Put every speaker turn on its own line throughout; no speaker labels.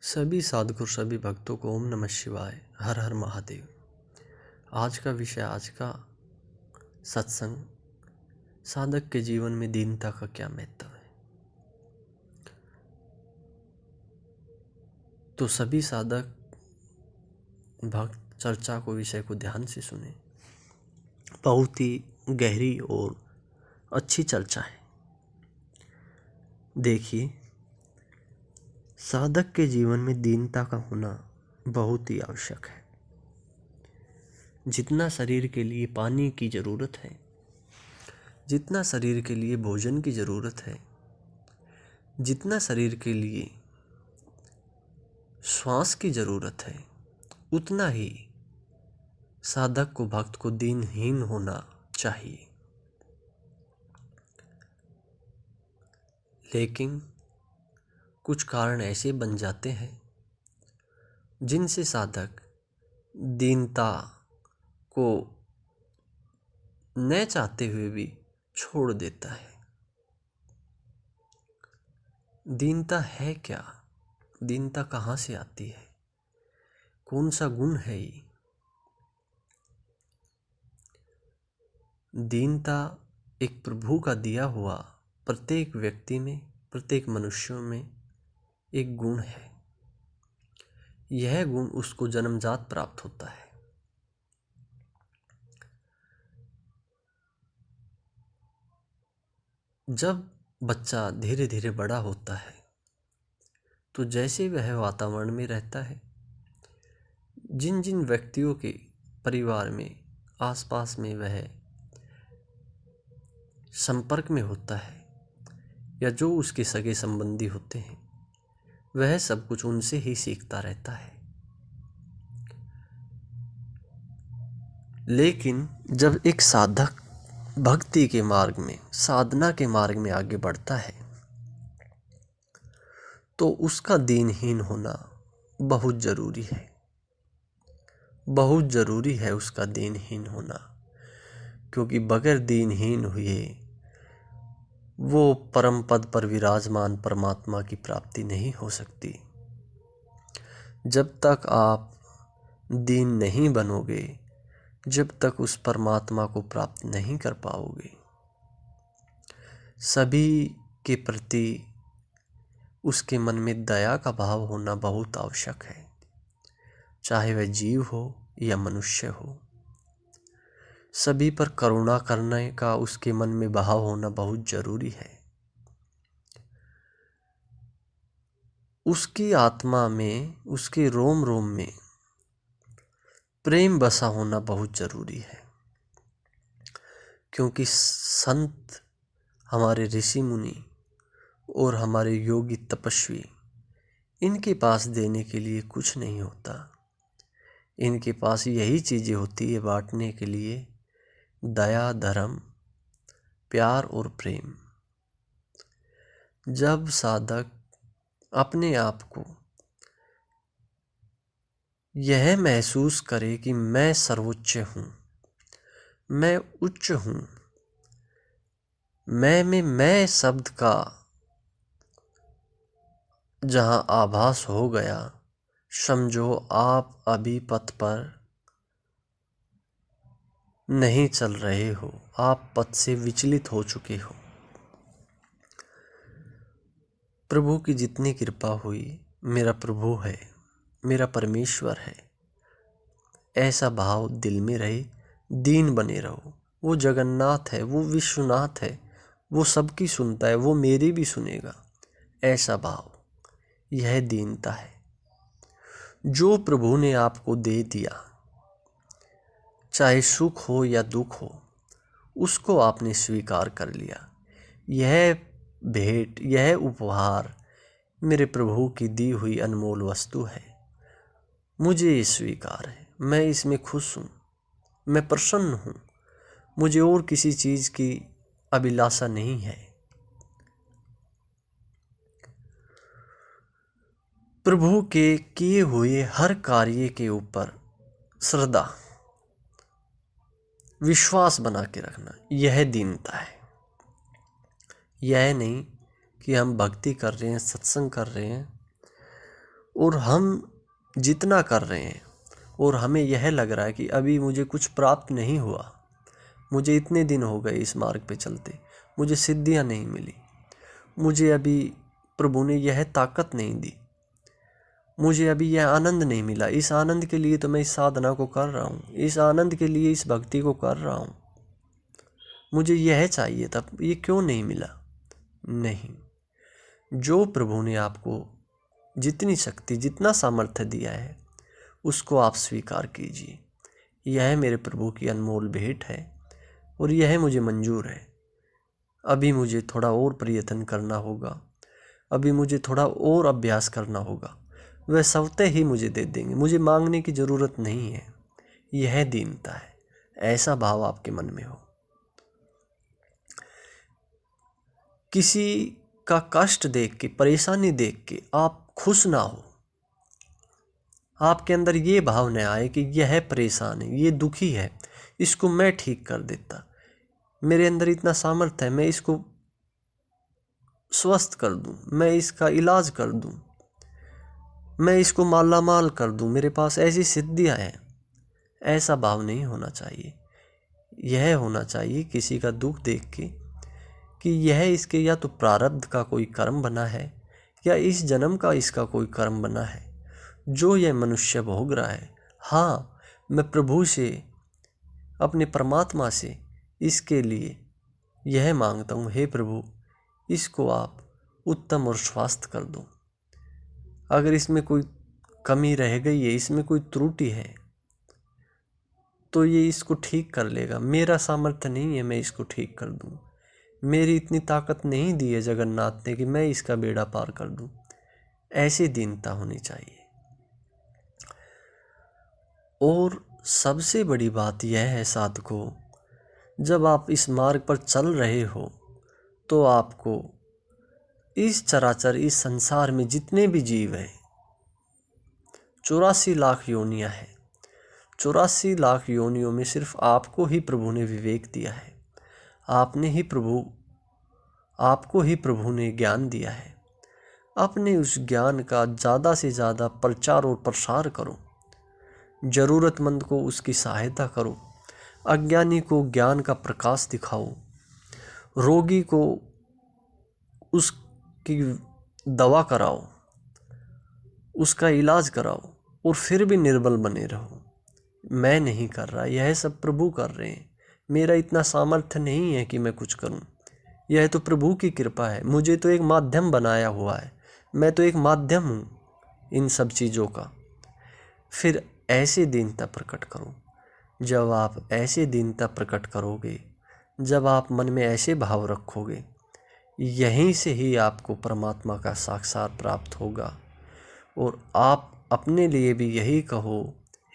सभी साधकों सभी भक्तों को ओम नमः शिवाय। हर हर महादेव। आज का विषय, आज का सत्संग, साधक के जीवन में दीनता का क्या महत्व है। तो सभी साधक भक्त चर्चा को, विषय को ध्यान से सुने। बहुत ही गहरी और अच्छी चर्चा है। देखिए, साधक के जीवन में दीनता का होना बहुत ही आवश्यक है। जितना शरीर के लिए पानी की ज़रूरत है, जितना शरीर के लिए भोजन की ज़रूरत है, जितना शरीर के लिए श्वास की ज़रूरत है, उतना ही साधक को, भक्त को दीनहीन होना चाहिए। लेकिन कुछ कारण ऐसे बन जाते हैं जिनसे साधक दीनता को न चाहते हुए भी छोड़ देता है। दीनता है क्या? दीनता कहाँ से आती है? कौन सा गुण है ये? दीनता एक प्रभु का दिया हुआ प्रत्येक व्यक्ति में, प्रत्येक मनुष्यों में एक गुण है। यह गुण उसको जन्मजात प्राप्त होता है। जब बच्चा धीरे धीरे बड़ा होता है तो जैसे वह वातावरण में रहता है, जिन जिन व्यक्तियों के परिवार में, आसपास में वह संपर्क में होता है, या जो उसके सगे संबंधी होते हैं, वह सब कुछ उनसे ही सीखता रहता है। लेकिन जब एक साधक भक्ति के मार्ग में, साधना के मार्ग में आगे बढ़ता है तो उसका दीनहीन होना बहुत जरूरी है। बहुत जरूरी है उसका दीनहीन होना, क्योंकि बगैर दीनहीन हुए वो परम पद पर विराजमान परमात्मा की प्राप्ति नहीं हो सकती। जब तक आप दीन नहीं बनोगे, जब तक उस परमात्मा को प्राप्त नहीं कर पाओगे। सभी के प्रति उसके मन में दया का भाव होना बहुत आवश्यक है, चाहे वह जीव हो या मनुष्य हो। सभी पर करुणा करने का उसके मन में भाव होना बहुत जरूरी है। उसकी आत्मा में, उसके रोम रोम में प्रेम बसा होना बहुत जरूरी है। क्योंकि संत, हमारे ऋषि मुनि और हमारे योगी तपस्वी, इनके पास देने के लिए कुछ नहीं होता। इनके पास यही चीज़ें होती है बांटने के लिए: दया, धर्म, प्यार और प्रेम। जब साधक अपने आप को यह महसूस करे कि मैं सर्वोच्च हूँ, मैं उच्च हूँ, मैं में मैं शब्द का जहाँ आभास हो गया, समझो आप अभी पथ पर नहीं चल रहे हो, आप पथ से विचलित हो चुके हो। प्रभु की जितनी कृपा हुई, मेरा प्रभु है, मेरा परमेश्वर है, ऐसा भाव दिल में रहे, दीन बने रहो। वो जगन्नाथ है, वो विश्वनाथ है, वो सबकी सुनता है, वो मेरी भी सुनेगा, ऐसा भाव, यह दीनता है। जो प्रभु ने आपको दे दिया, चाहे सुख हो या दुख हो, उसको आपने स्वीकार कर लिया। यह भेंट, यह उपहार मेरे प्रभु की दी हुई अनमोल वस्तु है, मुझे ये स्वीकार है, मैं इसमें खुश हूँ, मैं प्रसन्न हूँ, मुझे और किसी चीज़ की अभिलाषा नहीं है। प्रभु के किए हुए हर कार्य के ऊपर श्रद्धा, विश्वास बना के रखना, यह दीनता है। यह नहीं कि हम भक्ति कर रहे हैं, सत्संग कर रहे हैं और हम जितना कर रहे हैं और हमें यह लग रहा है कि अभी मुझे कुछ प्राप्त नहीं हुआ, मुझे इतने दिन हो गए इस मार्ग पे चलते, मुझे सिद्धियां नहीं मिली, मुझे अभी प्रभु ने यह ताकत नहीं दी, मुझे अभी यह आनंद नहीं मिला, इस आनंद के लिए तो मैं इस साधना को कर रहा हूँ, इस आनंद के लिए इस भक्ति को कर रहा हूँ, मुझे यह चाहिए था, ये क्यों नहीं मिला। नहीं, जो प्रभु ने आपको जितनी शक्ति, जितना सामर्थ्य दिया है, उसको आप स्वीकार कीजिए। यह मेरे प्रभु की अनमोल भेंट है और यह मुझे मंजूर है। अभी मुझे थोड़ा और प्रयत्न करना होगा, अभी मुझे थोड़ा और अभ्यास करना होगा, वह स्वतः ही मुझे दे देंगे, मुझे मांगने की ज़रूरत नहीं है। यह दीनता है, ऐसा भाव आपके मन में हो। किसी का कष्ट देख के, परेशानी देख के आप खुश ना हो, आपके अंदर ये भाव न आए कि यह परेशान है, ये दुखी है, इसको मैं ठीक कर देता, मेरे अंदर इतना सामर्थ्य है, मैं इसको स्वस्थ कर दूं, मैं इसका इलाज कर दूं, मैं इसको मालामाल कर दूं, मेरे पास ऐसी सिद्धियां हैं। ऐसा भाव नहीं होना चाहिए। यह होना चाहिए किसी का दुख देख के कि यह इसके या तो प्रारब्ध का कोई कर्म बना है या इस जन्म का इसका कोई कर्म बना है जो यह मनुष्य भोग रहा है। हाँ, मैं प्रभु से, अपने परमात्मा से इसके लिए यह मांगता हूँ, हे प्रभु, इसको आप उत्तम और स्वस्थ कर दो। अगर इसमें कोई कमी रह गई है, इसमें कोई त्रुटि है, तो ये इसको ठीक कर लेगा। मेरा सामर्थ्य नहीं है मैं इसको ठीक कर दूं, मेरी इतनी ताकत नहीं दी है जगन्नाथ ने कि मैं इसका बेड़ा पार कर दूं। ऐसी दीनता होनी चाहिए। और सबसे बड़ी बात यह है साधकों, जब आप इस मार्ग पर चल रहे हो तो आपको इस चराचर, इस संसार में जितने भी जीव हैं, 84 लाख योनियां हैं, 84 लाख योनियों में सिर्फ आपको ही प्रभु ने विवेक दिया है, आपको ही प्रभु ने ज्ञान दिया है। अपने उस ज्ञान का ज़्यादा से ज़्यादा प्रचार और प्रसार करो, ज़रूरतमंद को उसकी सहायता करो, अज्ञानी को ज्ञान का प्रकाश दिखाओ, रोगी को उसकी दवा कराओ, उसका इलाज कराओ, और फिर भी निर्बल बने रहो। मैं नहीं कर रहा, यह सब प्रभु कर रहे हैं, मेरा इतना सामर्थ्य नहीं है कि मैं कुछ करूं, यह तो प्रभु की कृपा है, मुझे तो एक माध्यम बनाया हुआ है, मैं तो एक माध्यम हूँ इन सब चीज़ों का। फिर ऐसे दीनता प्रकट करो। जब आप ऐसे दीनता प्रकट करोगे, जब आप मन में ऐसे भाव रखोगे, यहीं से ही आपको परमात्मा का साक्षात प्राप्त होगा। और आप अपने लिए भी यही कहो,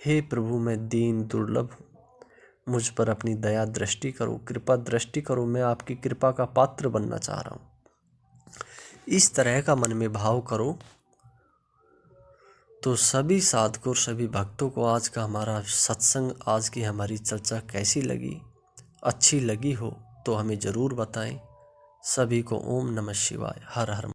हे प्रभु, मैं दीन दुर्लभ हूँ, मुझ पर अपनी दया दृष्टि करो, कृपा दृष्टि करो, मैं आपकी कृपा का पात्र बनना चाह रहा हूँ। इस तरह का मन में भाव करो तो सभी साधकों, सभी भक्तों को आज का हमारा सत्संग, आज की हमारी चर्चा कैसी लगी, अच्छी लगी हो तो हमें ज़रूर बताएं। सभी को ओम नमः शिवाय, हर हर